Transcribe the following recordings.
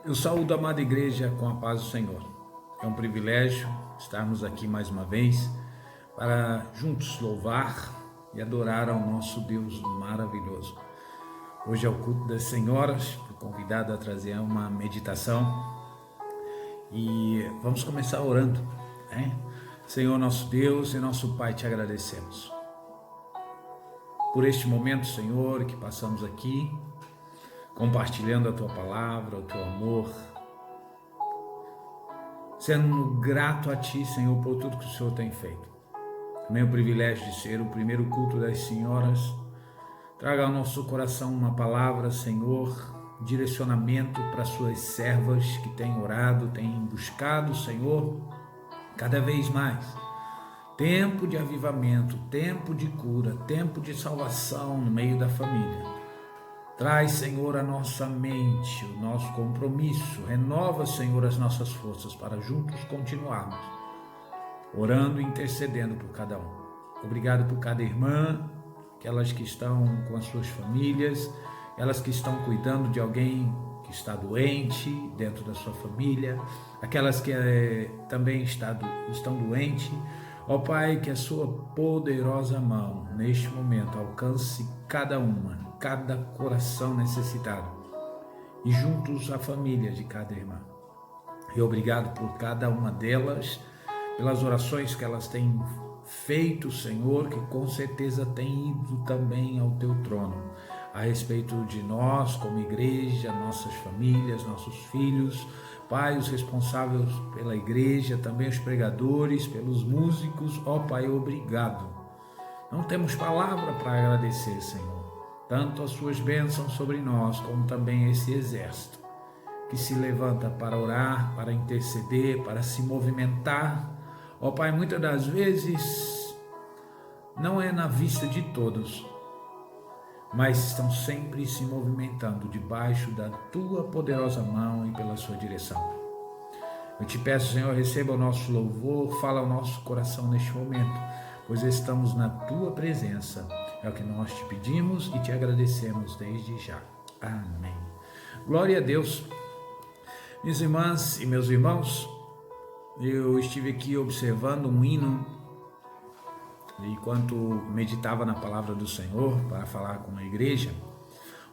Eu saúdo a amada igreja com a paz do Senhor. É um privilégio estarmos aqui mais uma vez para juntos louvar e adorar ao nosso Deus maravilhoso. Hoje é o culto das senhoras, fui convidado a trazer uma meditação e vamos começar orando, né? Senhor nosso Deus e nosso Pai, te agradecemos por este momento, Senhor, que passamos aqui compartilhando a Tua palavra, o Teu amor, sendo grato a Ti, Senhor, por tudo que o Senhor tem feito. Também o privilégio de ser o primeiro culto das senhoras. Traga ao nosso coração uma palavra, Senhor, direcionamento para Suas servas que têm orado, têm buscado, Senhor, cada vez mais. Tempo de avivamento, tempo de cura, tempo de salvação no meio da família. Traz, Senhor, a nossa mente, o nosso compromisso. Renova, Senhor, as nossas forças para juntos continuarmos orando e intercedendo por cada um. Obrigado por cada irmã, aquelas que estão com as suas famílias, elas que estão cuidando de alguém que está doente dentro da sua família, aquelas que também estão doentes. Ó Pai, que a sua poderosa mão neste momento alcance cada uma, cada coração necessitado e juntos a família de cada irmã. E obrigado por cada uma delas, pelas orações que elas têm feito, Senhor, que com certeza têm ido também ao Teu trono, a respeito de nós como igreja, nossas famílias, nossos filhos, Pai, os responsáveis pela igreja, também os pregadores, pelos músicos. Ó Pai, obrigado. Não temos palavra para agradecer, Senhor, tanto as Suas bênçãos sobre nós, como também esse exército que se levanta para orar, para interceder, para se movimentar. Ó Pai, muitas das vezes não é na vista de todos, mas estão sempre se movimentando debaixo da Tua poderosa mão e pela Sua direção. Eu te peço, Senhor, receba o nosso louvor, fala ao nosso coração neste momento, pois estamos na Tua presença. É o que nós te pedimos e te agradecemos desde já. Amém. Glória a Deus. Minhas irmãs e meus irmãos, eu estive aqui observando um hino, enquanto meditava na palavra do Senhor para falar com a igreja.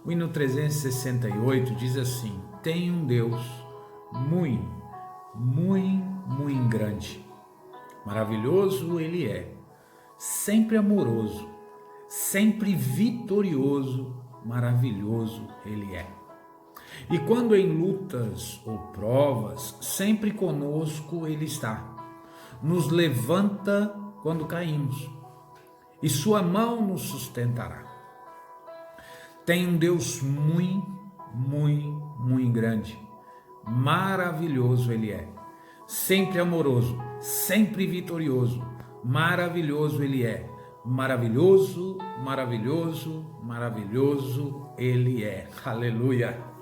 O hino 368 diz assim: tem um Deus muito, muito, muito grande, maravilhoso Ele é, sempre amoroso, sempre vitorioso, maravilhoso Ele é. E quando em lutas ou provas, sempre conosco Ele está, nos levanta quando caímos, e Sua mão nos sustentará. Tem um Deus muito, muito, muito grande, maravilhoso Ele é, sempre amoroso, sempre vitorioso, maravilhoso Ele é, maravilhoso, maravilhoso, maravilhoso Ele é. Aleluia!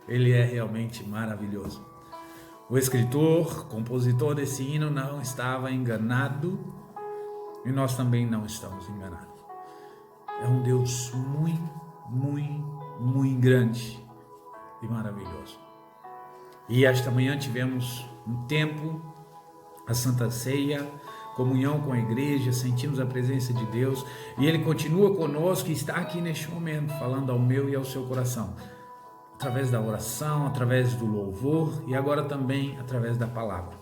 Ele é realmente maravilhoso. O escritor, compositor desse hino não estava enganado e nós também não estamos enganados. É um Deus muito, muito, muito grande e maravilhoso. E esta manhã tivemos um tempo, a Santa Ceia, comunhão com a igreja, sentimos a presença de Deus e Ele continua conosco e está aqui neste momento, falando ao meu e ao seu coração, através da oração, através do louvor e agora também através da palavra.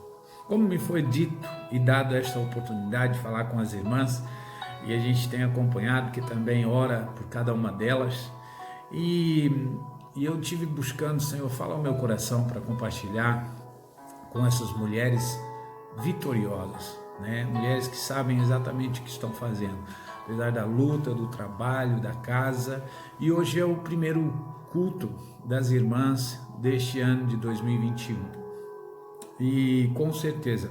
Como me foi dito e dado esta oportunidade de falar com as irmãs, e a gente tem acompanhado, que também ora por cada uma delas, e eu tive buscando, Senhor, fala ao meu coração para compartilhar com essas mulheres vitoriosas, né? Mulheres que sabem exatamente o que estão fazendo, apesar da luta, do trabalho, da casa. E hoje é o primeiro culto das irmãs deste ano de 2021. E com certeza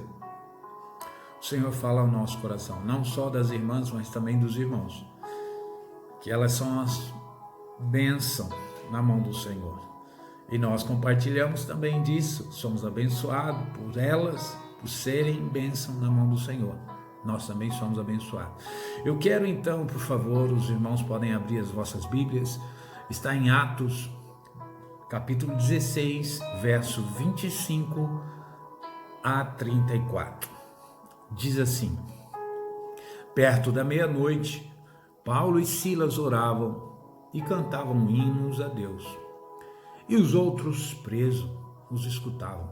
o Senhor fala ao nosso coração, não só das irmãs, mas também dos irmãos, que elas são as bênçãos na mão do Senhor. E nós compartilhamos também disso, somos abençoados por elas, por serem bênção na mão do Senhor. Nós também somos abençoados. Eu quero então, por favor, os irmãos podem abrir as vossas Bíblias, está em Atos capítulo 16, verso 25 a 34. Diz assim: perto da meia-noite, Paulo e Silas oravam e cantavam hinos a Deus, e os outros presos os escutavam.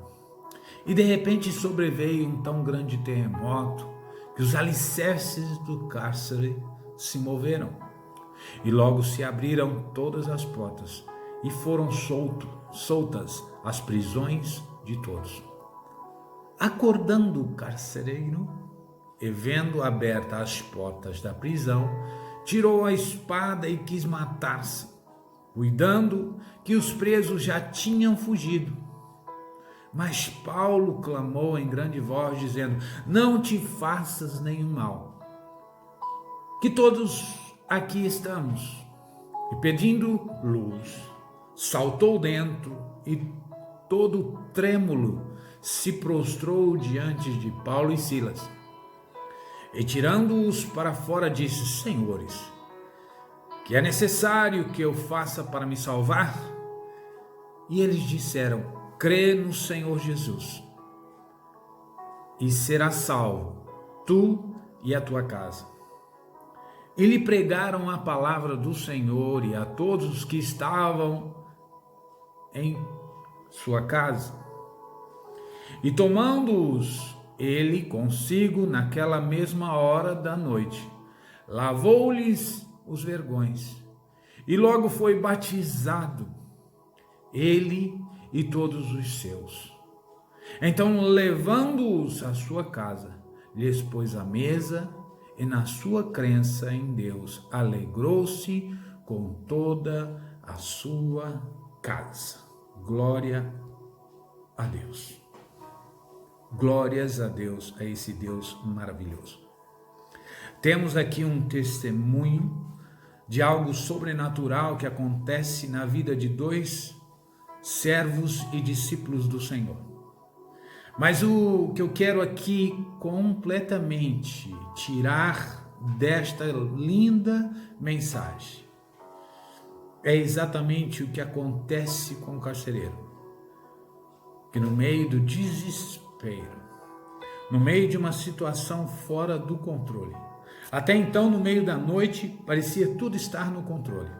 E de repente sobreveio um tão grande terremoto que os alicerces do cárcere se moveram, e logo se abriram todas as portas e foram soltas as prisões de todos. Acordando o carcereiro, e vendo abertas as portas da prisão, tirou a espada e quis matar-se, cuidando que os presos já tinham fugido. Mas Paulo clamou em grande voz, dizendo: não te faças nenhum mal, que todos aqui estamos. E pedindo luz, saltou dentro e todo trêmulo se prostrou diante de Paulo e Silas. E tirando-os para fora, disse: senhores, que é necessário que eu faça para me salvar? E eles disseram: crê no Senhor Jesus, e serás salvo, tu e a tua casa. E lhe pregaram a palavra do Senhor e a todos os que estavam em sua casa. E tomando-os ele consigo naquela mesma hora da noite, lavou-lhes os vergões, e logo foi batizado, ele e todos os seus. Então, levando-os à sua casa, lhes pôs a mesa, e na sua crença em Deus, alegrou-se com toda a sua casa. Glória a Deus. Glórias a Deus, a esse Deus maravilhoso. Temos aqui um testemunho de algo sobrenatural que acontece na vida de dois servos e discípulos do Senhor. Mas o que eu quero aqui completamente tirar desta linda mensagem é exatamente o que acontece com o carcereiro, que no meio do desespero, no meio de uma situação fora do controle, até então no meio da noite parecia tudo estar no controle,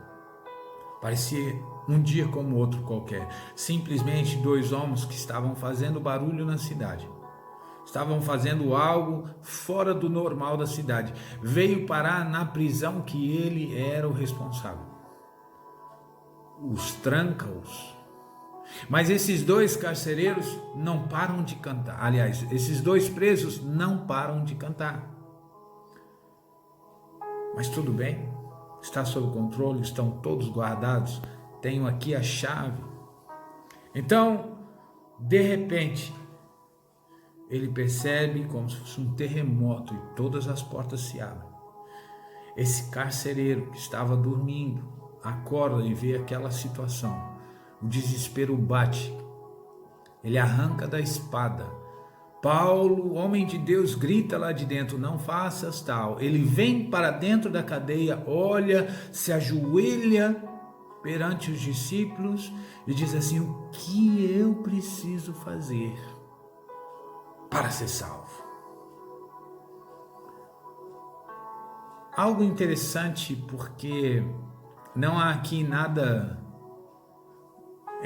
parecia um dia como outro qualquer, simplesmente dois homens que estavam fazendo barulho na cidade, estavam fazendo algo fora do normal da cidade, veio parar na prisão que ele era o responsável, os tranca-os. Mas esses dois carcereiros não param de cantar. Aliás, esses dois presos não param de cantar. Mas tudo bem, está sob controle, estão todos guardados. Tenho aqui a chave. Então, de repente, ele percebe como se fosse um terremoto e todas as portas se abrem. Esse carcereiro que estava dormindo acorda e vê aquela situação. O desespero bate, ele arranca da espada. Paulo, homem de Deus, grita lá de dentro: não faças tal. Ele vem para dentro da cadeia, olha, se ajoelha perante os discípulos e diz assim: o que eu preciso fazer para ser salvo? Algo interessante, porque não há aqui nada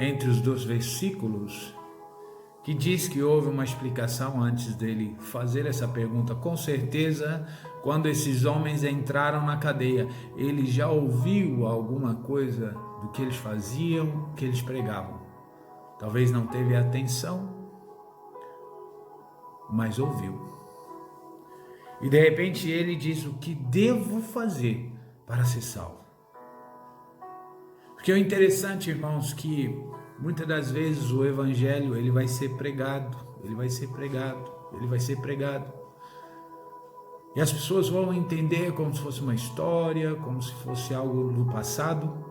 entre os dois versículos que diz que houve uma explicação antes dele fazer essa pergunta. Com certeza, quando esses homens entraram na cadeia, ele já ouviu alguma coisa do que eles faziam, que eles pregavam. Talvez não teve atenção, mas ouviu. E de repente ele diz: o que devo fazer para ser salvo? Porque o interessante, irmãos, que muitas das vezes o evangelho ele vai ser pregado, ele vai ser pregado, ele vai ser pregado. E as pessoas vão entender como se fosse uma história, como se fosse algo do passado.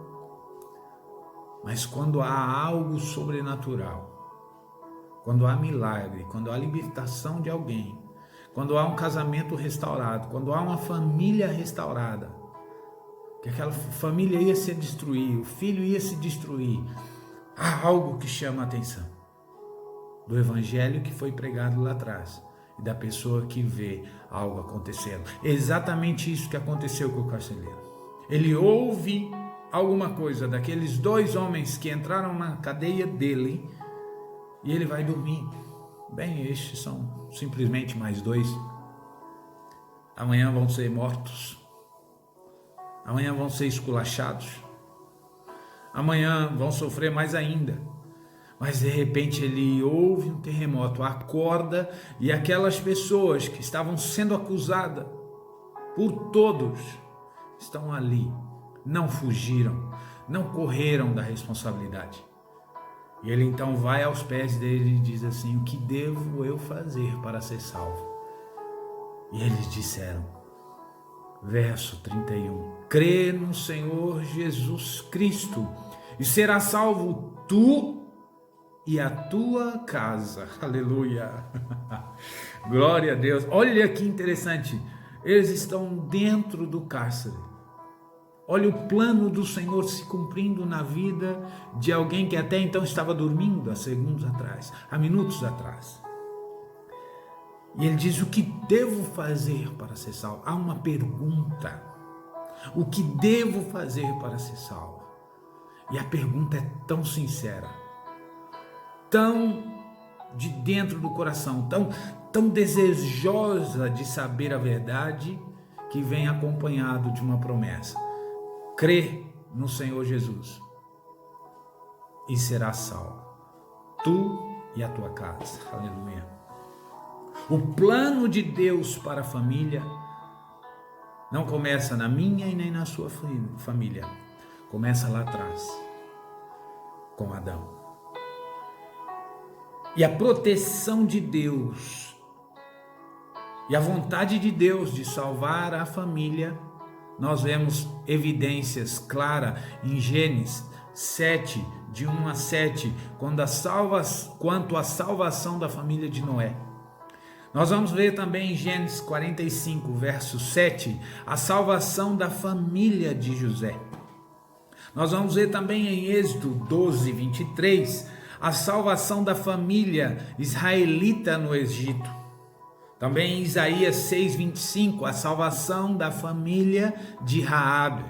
Mas quando há algo sobrenatural, quando há milagre, quando há libertação de alguém, quando há um casamento restaurado, quando há uma família restaurada, que aquela família ia se destruir, o filho ia se destruir, há algo que chama a atenção do evangelho que foi pregado lá atrás e da pessoa que vê algo acontecendo. Exatamente isso que aconteceu com o carcereiro. Ele ouve alguma coisa daqueles 2 homens que entraram na cadeia dele e ele vai dormir. Bem, estes são simplesmente mais 2. Amanhã vão ser mortos. Amanhã vão ser esculachados. Amanhã vão sofrer mais ainda. Mas de repente ele ouve um terremoto, acorda e aquelas pessoas que estavam sendo acusadas por todos estão ali, não fugiram, não correram da responsabilidade. E ele então vai aos pés dele e diz assim: o que devo eu fazer para ser salvo? E eles disseram, verso 31, crê no Senhor Jesus Cristo e será salvo tu e a tua casa. Aleluia. Glória a Deus. Olha que interessante. Eles estão dentro do cárcere. Olha o plano do Senhor se cumprindo na vida de alguém que até então estava dormindo há segundos atrás, há minutos atrás. E ele diz: o que devo fazer para ser salvo? Há uma pergunta. O que devo fazer para ser salvo? E a pergunta é tão sincera, tão de dentro do coração, tão desejosa de saber a verdade, que vem acompanhado de uma promessa: crê no Senhor Jesus e serás salvo, tu e a tua casa. Aleluia. O plano de Deus para a família não começa na minha e nem na sua família, começa lá atrás, com Adão. E a proteção de Deus e a vontade de Deus de salvar a família, nós vemos evidências claras em Gênesis 7, de 1 a 7, quanto à salvação da família de Noé. Nós vamos ver também em Gênesis 45, verso 7, a salvação da família de José. Nós vamos ver também em Êxodo 12, 23, a salvação da família israelita no Egito. Também em Isaías 6, 25, a salvação da família de Raabe.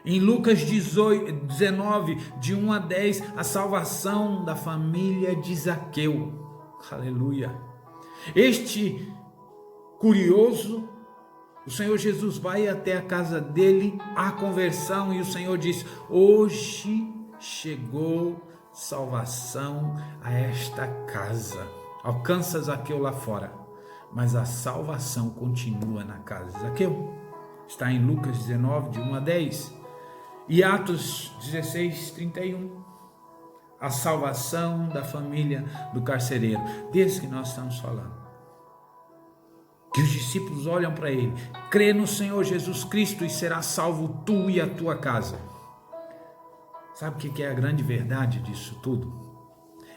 Em Lucas 19, de 1 a 10, a salvação da família de Zaqueu. Aleluia. Este curioso, o Senhor Jesus vai até a casa dele, a conversão, e o Senhor diz: hoje chegou salvação a esta casa. Alcança Zaqueu lá fora, mas a salvação continua na casa de Zaqueu. Está em Lucas 19, de 1 a 10. E Atos 16, 31. A salvação da família do carcereiro, desse que nós estamos falando. Que os discípulos olham para ele: crê no Senhor Jesus Cristo e será salvo tu e a tua casa. Sabe o que é a grande verdade disso tudo?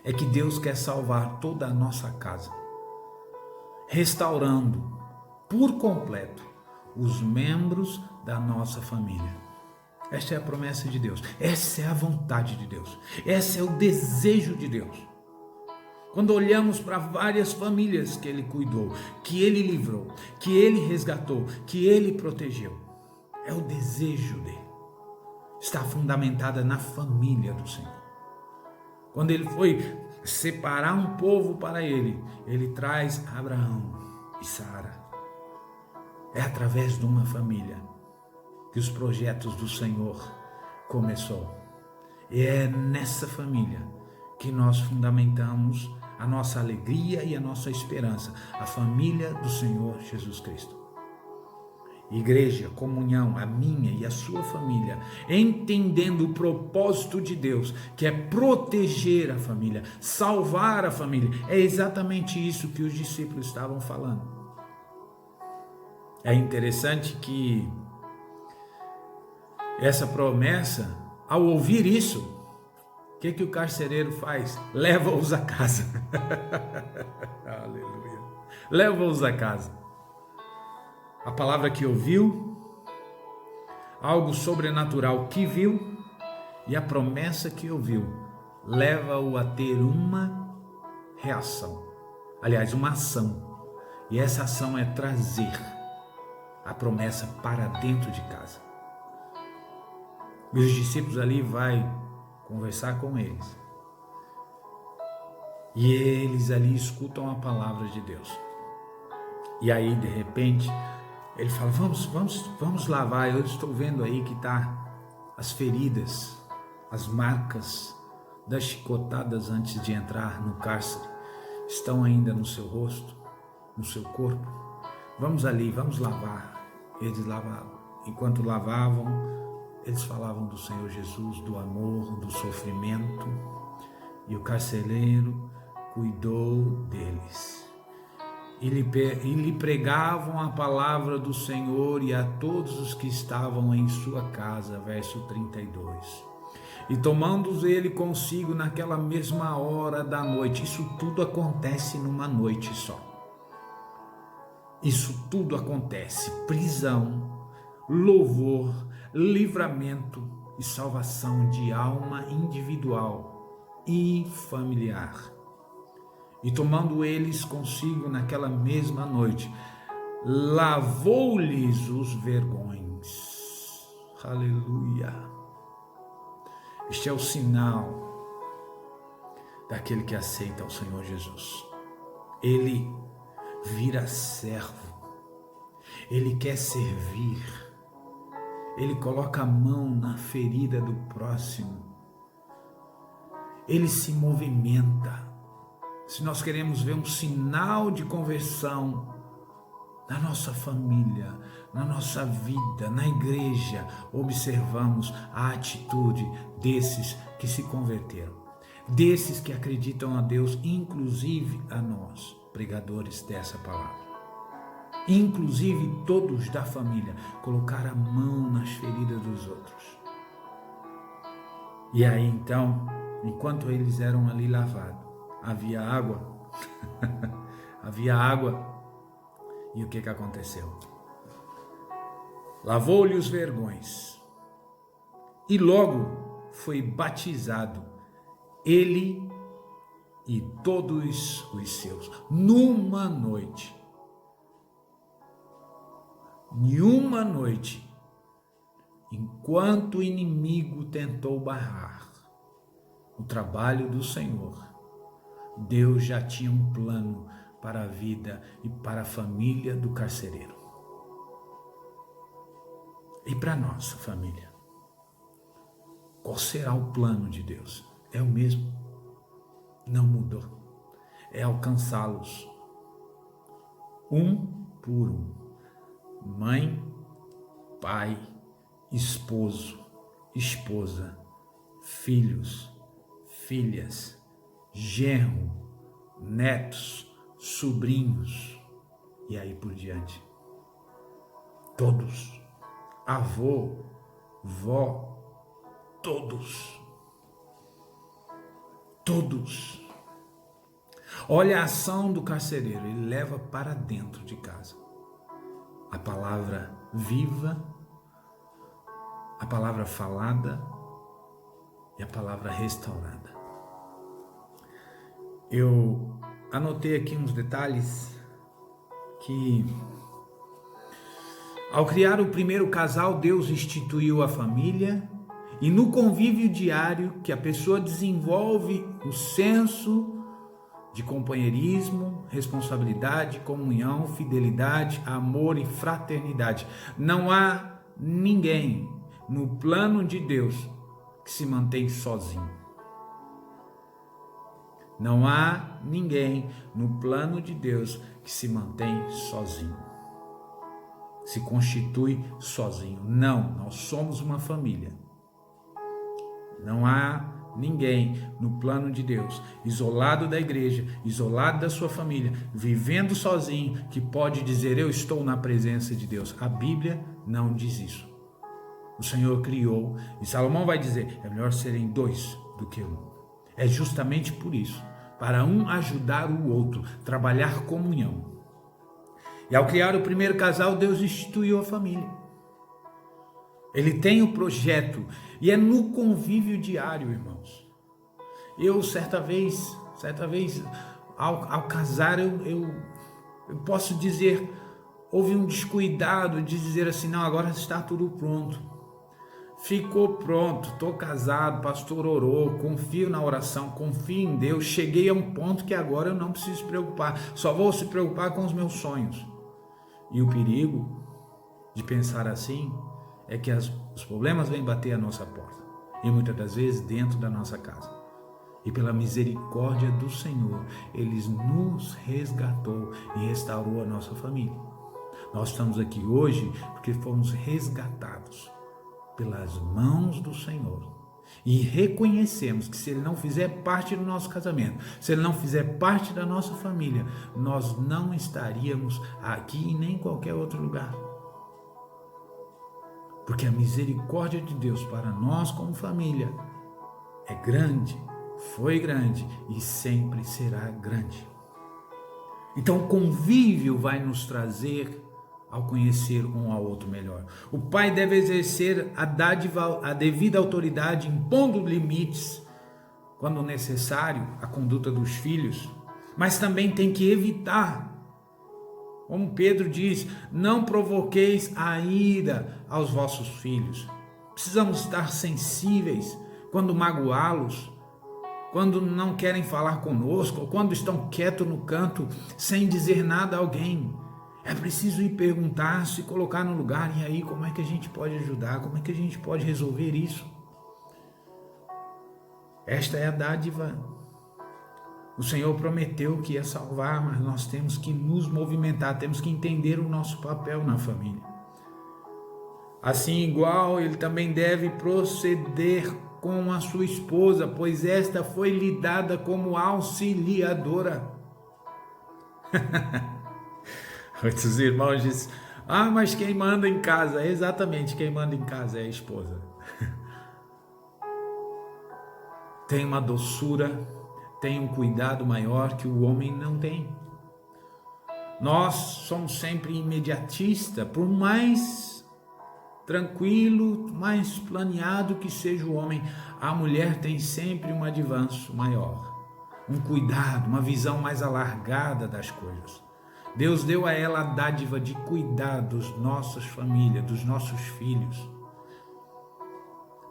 É que Deus quer salvar toda a nossa casa, restaurando por completo os membros da nossa família. Esta é a promessa de Deus, essa é a vontade de Deus, esse é o desejo de Deus. Quando olhamos para várias famílias que Ele cuidou, que Ele livrou, que Ele resgatou, que Ele protegeu, é o desejo dEle. Está fundamentada na família do Senhor. Quando Ele foi separar um povo para Ele, Ele traz Abraão e Sara. É através de uma família que os projetos do Senhor começou. E é nessa família que nós fundamentamos a nossa alegria e a nossa esperança, a família do Senhor Jesus Cristo. Igreja, comunhão, a minha e a sua família, entendendo o propósito de Deus, que é proteger a família, salvar a família. É exatamente isso que os discípulos estavam falando. É interessante que essa promessa, ao ouvir isso, o que o carcereiro faz? Leva-os a casa. Aleluia. Leva-os a casa. A palavra que ouviu, algo sobrenatural que viu, e a promessa que ouviu, leva-o a ter uma reação, aliás, uma ação. E essa ação é trazer a promessa para dentro de casa. E os discípulos ali vai conversar com eles. E eles ali escutam a palavra de Deus. E aí, de repente, ele fala, vamos lavar. Eu estou vendo aí que tá as feridas, as marcas das chicotadas antes de entrar no cárcere, estão ainda no seu rosto, no seu corpo. Vamos ali, vamos lavar. Eles lavavam. Enquanto lavavam, eles falavam do Senhor Jesus, do amor, do sofrimento. E o carcereiro cuidou deles. E lhe pregavam a palavra do Senhor e a todos os que estavam em sua casa. Verso 32. E tomando-os ele consigo naquela mesma hora da noite. Isso tudo acontece numa noite só. Isso tudo acontece. Prisão, louvor, livramento e salvação de alma individual e familiar. E tomando eles consigo naquela mesma noite, lavou-lhes os vergões. Aleluia. Este é o sinal daquele que aceita o Senhor Jesus. Ele vira servo. Ele quer servir. Ele coloca a mão na ferida do próximo. Ele se movimenta. Se nós queremos ver um sinal de conversão na nossa família, na nossa vida, na igreja, observamos a atitude desses que se converteram, desses que acreditam a Deus, inclusive a nós, pregadores dessa palavra. Inclusive todos da família, colocar a mão nas feridas dos outros. E aí então, enquanto eles eram ali lavados, havia água, havia água, e o que aconteceu? Lavou-lhe os vergões, e logo foi batizado, ele e todos os seus, numa noite. Em uma noite, enquanto o inimigo tentou barrar o trabalho do Senhor, Deus já tinha um plano para a vida e para a família do carcereiro. E para a nossa família? Qual será o plano de Deus? É o mesmo, não mudou. É alcançá-los um por um. Mãe, pai, esposo, esposa, filhos, filhas, genro, netos, sobrinhos e aí por diante. Todos, avô, vó, todos. Todos. Olha a ação do carcereiro, ele leva para dentro de casa a palavra viva, a palavra falada e a palavra restaurada. Eu anotei aqui uns detalhes que, ao criar o primeiro casal, Deus instituiu a família, e no convívio diário que a pessoa desenvolve o senso de companheirismo, responsabilidade, comunhão, fidelidade, amor e fraternidade. Não há ninguém no plano de Deus que se mantém sozinho. Não há ninguém no plano de Deus que se mantém sozinho, se constitui sozinho. Não, nós somos uma família. Não há ninguém no plano de Deus, isolado da igreja, isolado da sua família, vivendo sozinho, que pode dizer: eu estou na presença de Deus. A Bíblia não diz isso. O Senhor criou, e Salomão vai dizer: é melhor serem dois do que um. É justamente por isso, para um ajudar o outro, trabalhar comunhão. E ao criar o primeiro casal, Deus instituiu a família. Ele tem o projeto, e é no convívio diário, irmãos. Eu, certa vez, ao casar, eu posso dizer, houve um descuidado de dizer assim, não, agora está tudo pronto. Ficou pronto, estou casado, pastor orou, confio na oração, confio em Deus, cheguei a um ponto que agora eu não preciso se preocupar, só vou se preocupar com os meus sonhos. E o perigo de pensar assim é que os problemas vêm bater a nossa porta, e muitas das vezes dentro da nossa casa. E pela misericórdia do Senhor, Ele nos resgatou e restaurou a nossa família. Nós estamos aqui hoje porque fomos resgatados pelas mãos do Senhor. E reconhecemos que se Ele não fizer parte do nosso casamento, se Ele não fizer parte da nossa família, nós não estaríamos aqui e nem em qualquer outro lugar. Porque a misericórdia de Deus para nós como família é grande, foi grande e sempre será grande. Então o convívio vai nos trazer ao conhecer um ao outro melhor. O pai deve exercer a devida autoridade, impondo limites, quando necessário, à conduta dos filhos, mas também tem que evitar. Como Pedro diz, não provoqueis a ira aos vossos filhos. Precisamos estar sensíveis quando magoá-los, quando não querem falar conosco, ou quando estão quietos no canto, sem dizer nada a alguém. É preciso ir perguntar, se colocar no lugar, e aí como é que a gente pode ajudar, como é que a gente pode resolver isso? Esta é a dádiva. O Senhor prometeu que ia salvar, mas nós temos que nos movimentar, temos que entender o nosso papel na família. Assim, igual, ele também deve proceder com a sua esposa, pois esta foi lhe dada como auxiliadora. Muitos irmãos dizem, mas quem manda em casa? Exatamente, quem manda em casa é a esposa. Tem uma doçura, tem um cuidado maior que o homem não tem. Nós somos sempre imediatistas, por mais tranquilo, mais planeado que seja o homem, a mulher tem sempre um avanço maior, um cuidado, uma visão mais alargada das coisas. Deus deu a ela a dádiva de cuidar das nossas famílias, dos nossos filhos.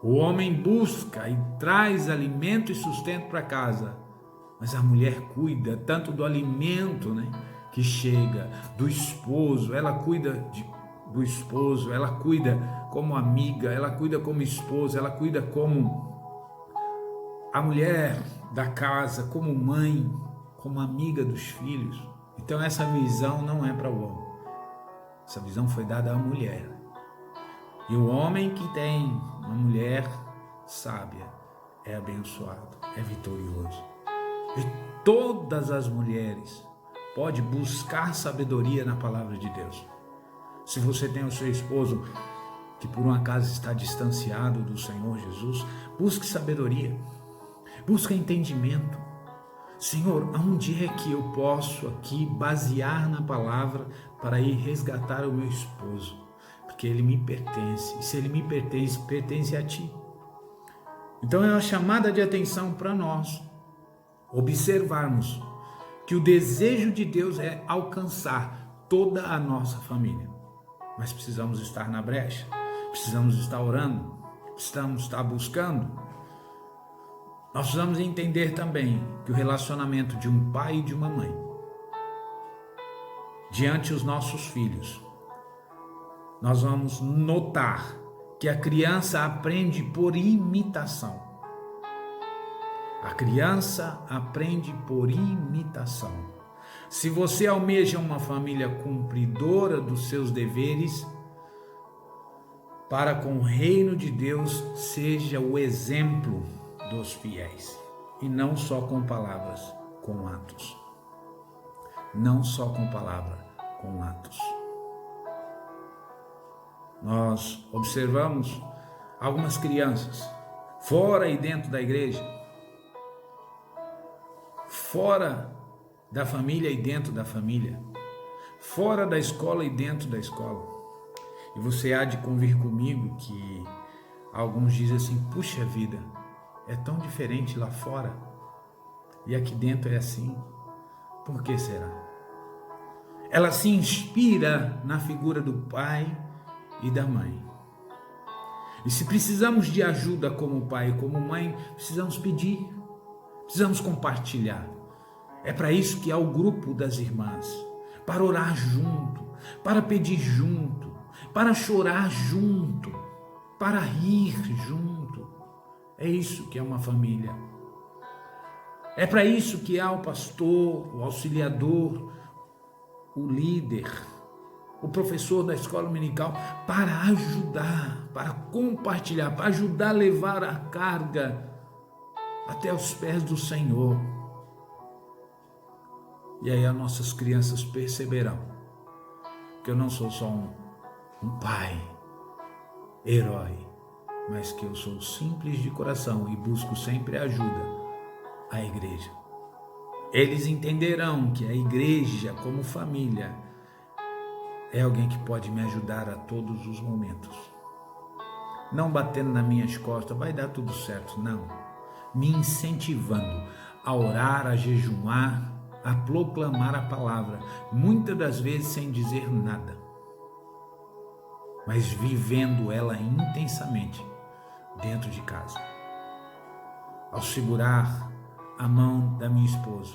O homem busca e traz alimento e sustento para casa, mas a mulher cuida tanto do alimento, que chega, do esposo, ela cuida do esposo, ela cuida como amiga, ela cuida como esposa, ela cuida como a mulher da casa, como mãe, como amiga dos filhos. Então essa visão não é para o homem, essa visão foi dada à mulher. E o homem que tem uma mulher sábia é abençoado, é vitorioso. E todas as mulheres podem buscar sabedoria na palavra de Deus. Se você tem o seu esposo que por um acaso está distanciado do Senhor Jesus, busque sabedoria, busque entendimento. Senhor, aonde é que eu posso aqui basear na palavra para ir resgatar o meu esposo? Porque ele me pertence, e se ele me pertence, pertence a ti. Então é uma chamada de atenção para nós observarmos que o desejo de Deus é alcançar toda a nossa família. Mas precisamos estar na brecha, precisamos estar orando, precisamos estar buscando. Nós precisamos entender também que o relacionamento de um pai e de uma mãe diante dos nossos filhos, nós vamos notar que a criança aprende por imitação. A criança aprende por imitação. Se você almeja uma família cumpridora dos seus deveres, para com o reino de Deus, seja o exemplo dos fiéis, e não só com palavras, com atos. Não só com palavra, com atos. Nós observamos algumas crianças, fora e dentro da igreja, fora da família e dentro da família, fora da escola e dentro da escola. E você há de convir comigo que alguns dizem assim, puxa vida, é tão diferente lá fora. E aqui dentro é assim. Por que será? Ela se inspira na figura do pai e da mãe. E se precisamos de ajuda como pai e como mãe, precisamos pedir, precisamos compartilhar. É para isso que há o grupo das irmãs, para orar junto, para pedir junto, para chorar junto, para rir junto. É isso que é uma família. É para isso que há o pastor, o auxiliador, o líder, o professor da escola dominical, para ajudar, para compartilhar, para ajudar a levar a carga até os pés do Senhor. E aí as nossas crianças perceberão que eu não sou só um pai, herói, mas que eu sou simples de coração e busco sempre ajuda à igreja. Eles entenderão que a igreja, como família, é alguém que pode me ajudar a todos os momentos. Não batendo nas minhas costas, vai dar tudo certo, não. Me incentivando a orar, a jejuar, a proclamar a palavra, muitas das vezes sem dizer nada, mas vivendo ela intensamente dentro de casa. Ao segurar a mão da minha esposa,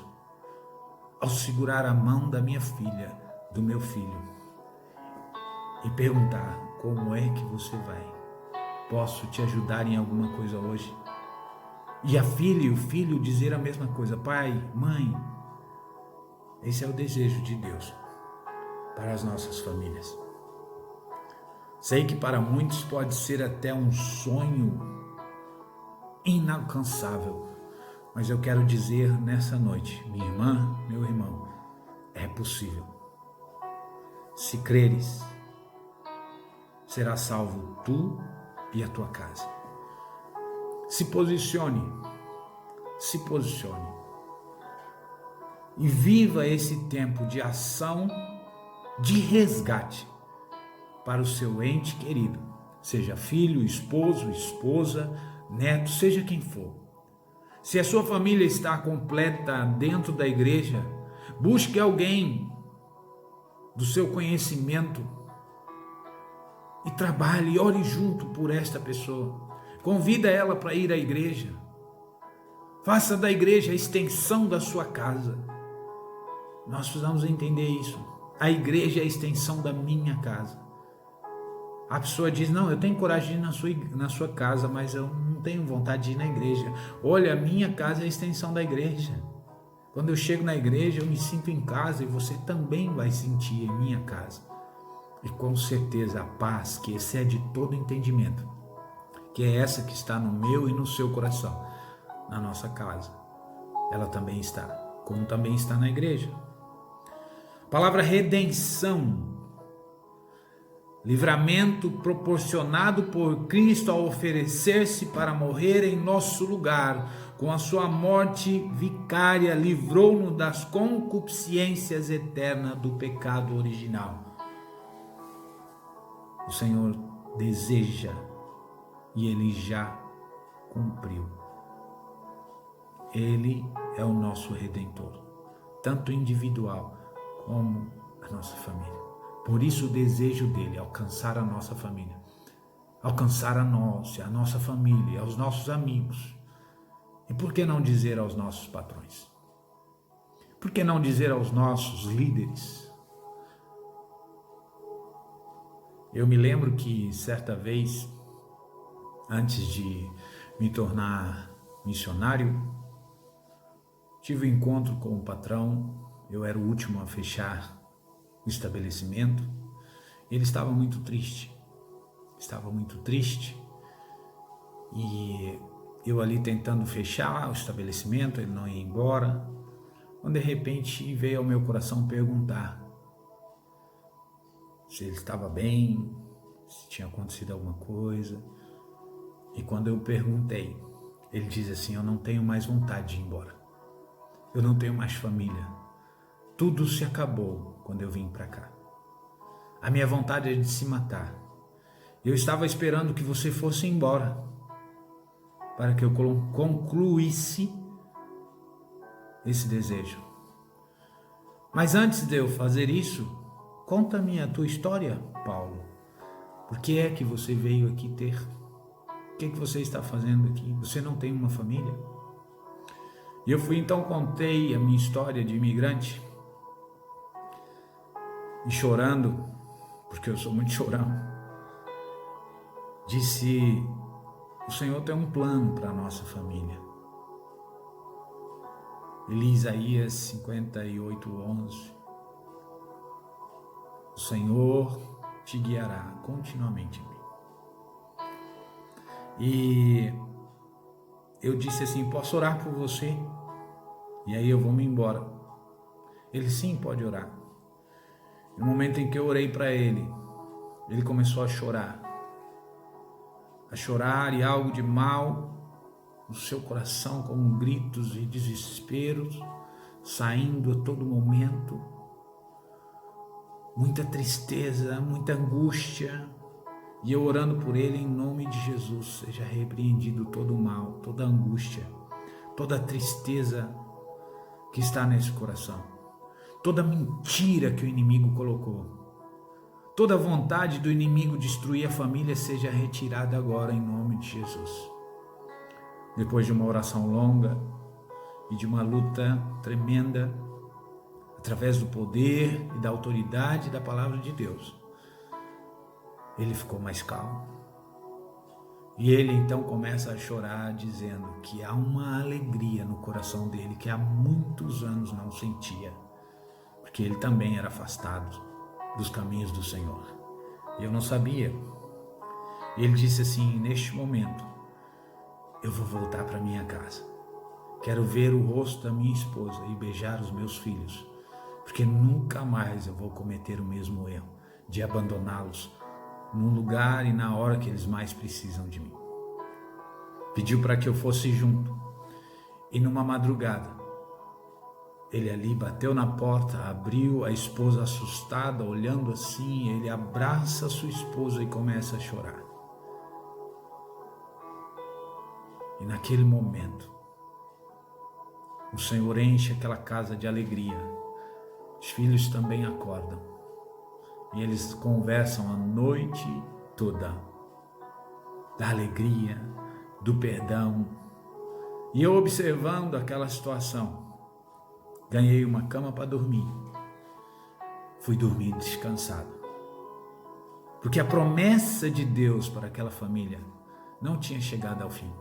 ao segurar a mão da minha filha, do meu filho, e perguntar: como é que você vai? Posso te ajudar em alguma coisa hoje? E a filha e o filho dizer a mesma coisa: pai, mãe. Esse é o desejo de Deus para as nossas famílias. Sei que para muitos pode ser até um sonho inalcançável, mas eu quero dizer nessa noite, minha irmã, meu irmão, é possível. Se creres, será salvo tu e a tua casa. Se posicione e viva esse tempo de ação, de resgate para o seu ente querido, seja filho, esposo, esposa, neto, seja quem for. Se a sua família está completa dentro da igreja, busque alguém do seu conhecimento e trabalhe, ore junto por esta pessoa. Convida ela para ir à igreja. Faça da igreja a extensão da sua casa. Nós precisamos entender isso. A igreja é a extensão da minha casa. A pessoa diz: não, eu tenho coragem de ir na sua casa, mas eu não tenho vontade de ir na igreja. Olha, a minha casa é a extensão da igreja. Quando eu chego na igreja, eu me sinto em casa e você também vai sentir em minha casa. E com certeza a paz que excede todo entendimento, que é essa que está no meu e no seu coração, na nossa casa, ela também está, como também está na igreja. Palavra redenção, livramento proporcionado por Cristo ao oferecer-se para morrer em nosso lugar. Com a sua morte vicária, livrou-nos das concupiscências eternas do pecado original. O Senhor deseja e Ele já cumpriu. Ele é o nosso Redentor, tanto individual como a nossa família. Por isso o desejo dele é alcançar a nossa família, alcançar a nossa família, aos nossos amigos. E por que não dizer aos nossos patrões? Por que não dizer aos nossos líderes? Eu me lembro que certa vez, antes de me tornar missionário, tive um encontro com o patrão. Eu era o último a fechar o estabelecimento. Ele estava muito triste, e eu ali tentando fechar o estabelecimento, ele não ia embora, quando de repente veio ao meu coração perguntar se ele estava bem, se tinha acontecido alguma coisa. E quando eu perguntei, ele diz assim: eu não tenho mais vontade de ir embora, eu não tenho mais família, tudo se acabou quando eu vim para cá. A minha vontade é de se matar. Eu estava esperando que você fosse embora para que eu concluísse esse desejo. Mas antes de eu fazer isso, conta-me a tua história, Paulo. Por que é que você veio aqui ter? O que é que você está fazendo aqui? Você não tem uma família? E eu então contei a minha história de imigrante, e chorando, porque eu sou muito chorão, disse: o Senhor tem um plano para a nossa família. E li Isaías 58:11. O Senhor te guiará continuamente em mim. E eu disse assim: posso orar por você? E aí eu vou me embora. Ele: sim, pode orar. No momento em que eu orei para ele começou a chorar e algo de mal no seu coração, como gritos e desesperos, saindo a todo momento, muita tristeza, muita angústia, e eu orando por ele em nome de Jesus: seja repreendido todo o mal, toda a angústia, toda a tristeza que está nesse coração, toda a mentira que o inimigo colocou, toda a vontade do inimigo destruir a família seja retirada agora em nome de Jesus. Depois de uma oração longa e de uma luta tremenda, através do poder e da autoridade da palavra de Deus, ele ficou mais calmo. E ele então começa a chorar, dizendo que há uma alegria no coração dele que há muitos anos não sentia, porque ele também era afastado dos caminhos do Senhor. E eu não sabia. Ele disse assim: neste momento, eu vou voltar para minha casa. Quero ver o rosto da minha esposa e beijar os meus filhos, porque nunca mais eu vou cometer o mesmo erro de abandoná-los no lugar e na hora que eles mais precisam de mim. Pediu para que eu fosse junto. E numa madrugada, ele ali bateu na porta, abriu, a esposa assustada, olhando assim, ele abraça a sua esposa e começa a chorar. E naquele momento, o Senhor enche aquela casa de alegria. Os filhos também acordam. E eles conversam a noite toda da alegria, do perdão. E eu, observando aquela situação, ganhei uma cama para dormir. Fui dormir descansado. Porque a promessa de Deus para aquela família não tinha chegado ao fim.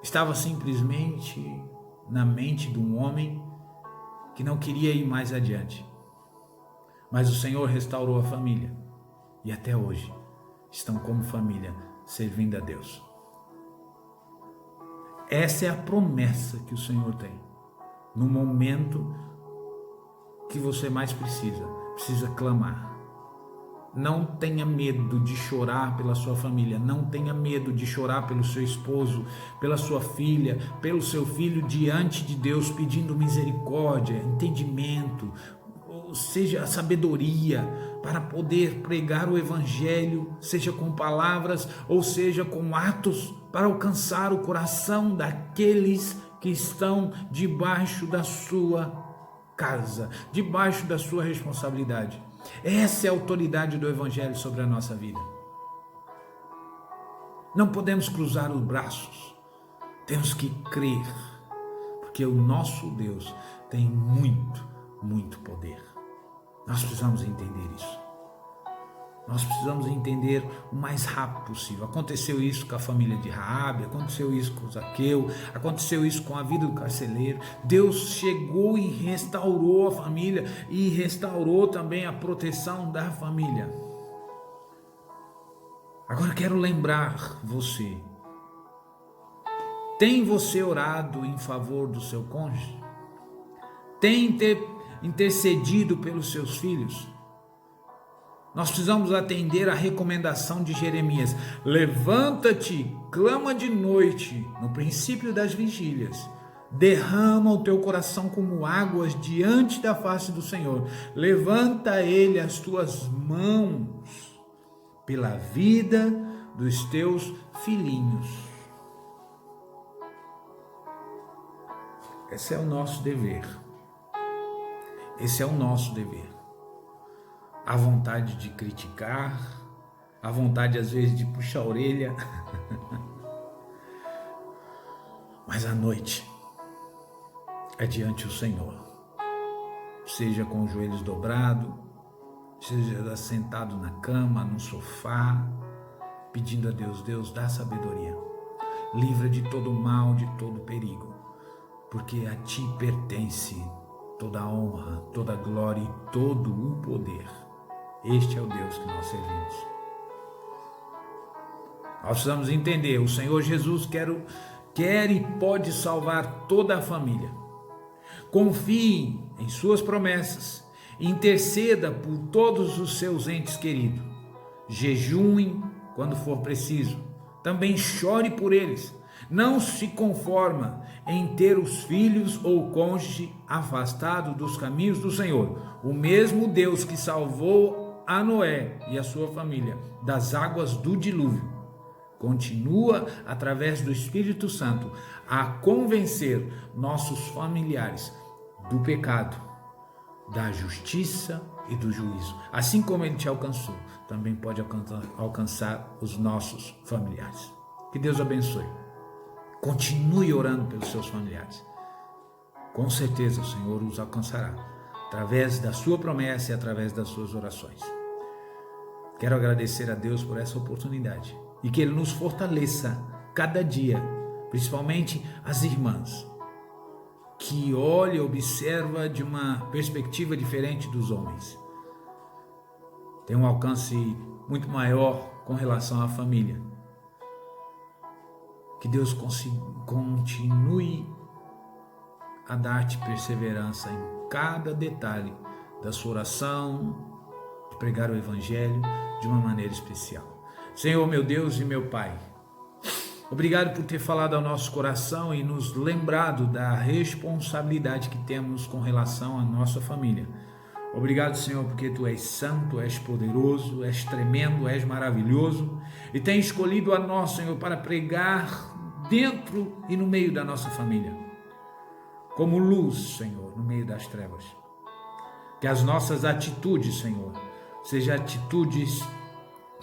Estava simplesmente na mente de um homem que não queria ir mais adiante. Mas o Senhor restaurou a família. E até hoje estão como família servindo a Deus. Essa é a promessa que o Senhor tem. No momento que você mais precisa clamar. Não tenha medo de chorar pela sua família, não tenha medo de chorar pelo seu esposo, pela sua filha, pelo seu filho diante de Deus, pedindo misericórdia, entendimento, ou seja, a sabedoria para poder pregar o evangelho, seja com palavras ou seja com atos, para alcançar o coração daqueles que estão debaixo da sua casa, debaixo da sua responsabilidade. Essa é a autoridade do evangelho sobre a nossa vida. Não podemos cruzar os braços, temos que crer, porque o nosso Deus tem muito poder. Nós precisamos entender isso. Nós precisamos entender o mais rápido possível. Aconteceu isso com a família de Raabe, aconteceu isso com Zaqueu, aconteceu isso com a vida do carcereiro. Deus chegou e restaurou a família e restaurou também a proteção da família. Agora quero lembrar você. Tem você orado em favor do seu cônjuge? Tem intercedido pelos seus filhos? Nós precisamos atender a recomendação de Jeremias. Levanta-te, clama de noite, no princípio das vigílias. Derrama o teu coração como águas diante da face do Senhor. Levanta a Ele as tuas mãos pela vida dos teus filhinhos. Esse é o nosso dever. Esse é o nosso dever. A vontade de criticar, a vontade às vezes de puxar a orelha, mas à noite é diante do Senhor, seja com os joelhos dobrados, seja sentado na cama, no sofá, pedindo a Deus: Deus, dá sabedoria, livra de todo mal, de todo perigo, porque a Ti pertence toda a honra, toda a glória e todo o poder. Este é o Deus que nós servimos. Nós precisamos entender, o Senhor Jesus quer e pode salvar toda a família. Confie em suas promessas, interceda por todos os seus entes queridos, jejuem quando for preciso, também chore por eles. Não se conforma em ter os filhos ou o cônjuge afastado dos caminhos do Senhor. O mesmo Deus que salvou a Noé e a sua família das águas do dilúvio continua, através do Espírito Santo, a convencer nossos familiares do pecado, da justiça e do juízo. Assim como Ele te alcançou, também pode alcançar os nossos familiares. Que Deus abençoe. Continue orando pelos seus familiares. Com certeza o Senhor os alcançará, através da sua promessa e através das suas orações. Quero agradecer a Deus por essa oportunidade e que Ele nos fortaleça cada dia, principalmente as irmãs, que olha e observa de uma perspectiva diferente dos homens. Tem um alcance muito maior com relação à família. Que Deus continue a dar-te perseverança em cada detalhe da sua oração, de pregar o Evangelho de uma maneira especial. Senhor, meu Deus e meu Pai, obrigado por ter falado ao nosso coração e nos lembrado da responsabilidade que temos com relação à nossa família. Obrigado, Senhor, porque Tu és santo, és poderoso, és tremendo, és maravilhoso e tem escolhido a nós, Senhor, para pregar dentro e no meio da nossa família, como luz, Senhor, no meio das trevas. Que as nossas atitudes, Senhor, sejam atitudes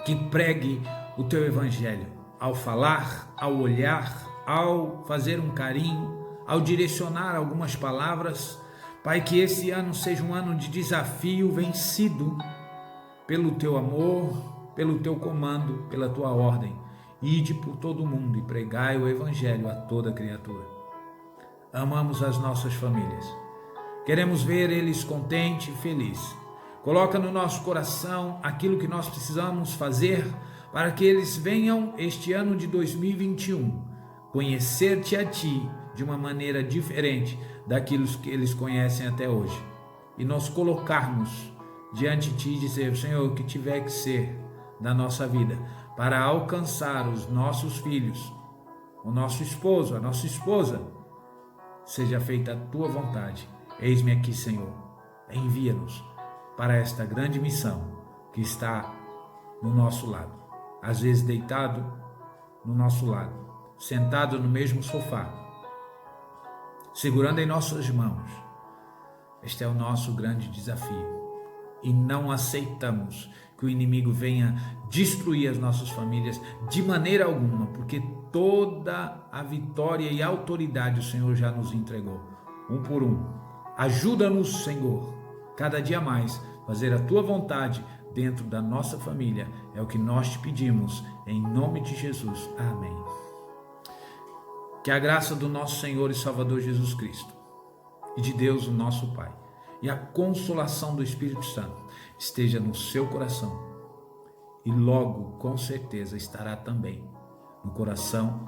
que pregue o Teu Evangelho, ao falar, ao olhar, ao fazer um carinho, ao direcionar algumas palavras. Pai, que esse ano seja um ano de desafio vencido pelo Teu amor, pelo Teu comando, pela Tua ordem. Ide por todo o mundo e pregai o Evangelho a toda criatura. Amamos as nossas famílias. Queremos ver eles contentes e felizes. Coloca no nosso coração aquilo que nós precisamos fazer para que eles venham este ano de 2021 conhecer-te a Ti de uma maneira diferente daquilo que eles conhecem até hoje. E nós colocarmos diante de Ti e dizer: Senhor, o que tiver que ser da nossa vida para alcançar os nossos filhos, o nosso esposo, a nossa esposa, seja feita a Tua vontade. Eis-me aqui, Senhor, envia-nos para esta grande missão que está no nosso lado, às vezes deitado no nosso lado, sentado no mesmo sofá, segurando em nossas mãos. Este é o nosso grande desafio e não aceitamos que o inimigo venha destruir as nossas famílias de maneira alguma, porque toda a vitória e a autoridade o Senhor já nos entregou, um por um. Ajuda-nos, Senhor, cada dia mais fazer a Tua vontade dentro da nossa família. É o que nós te pedimos, em nome de Jesus. Amém. Que a graça do nosso Senhor e Salvador Jesus Cristo e de Deus, o nosso Pai, e a consolação do Espírito Santo esteja no seu coração e logo, com certeza, estará também no coração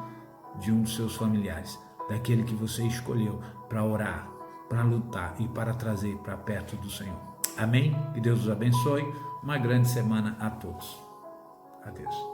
de um dos seus familiares, daquele que você escolheu para orar, para lutar e para trazer para perto do Senhor. Amém? Que Deus os abençoe. Uma grande semana a todos. Adeus.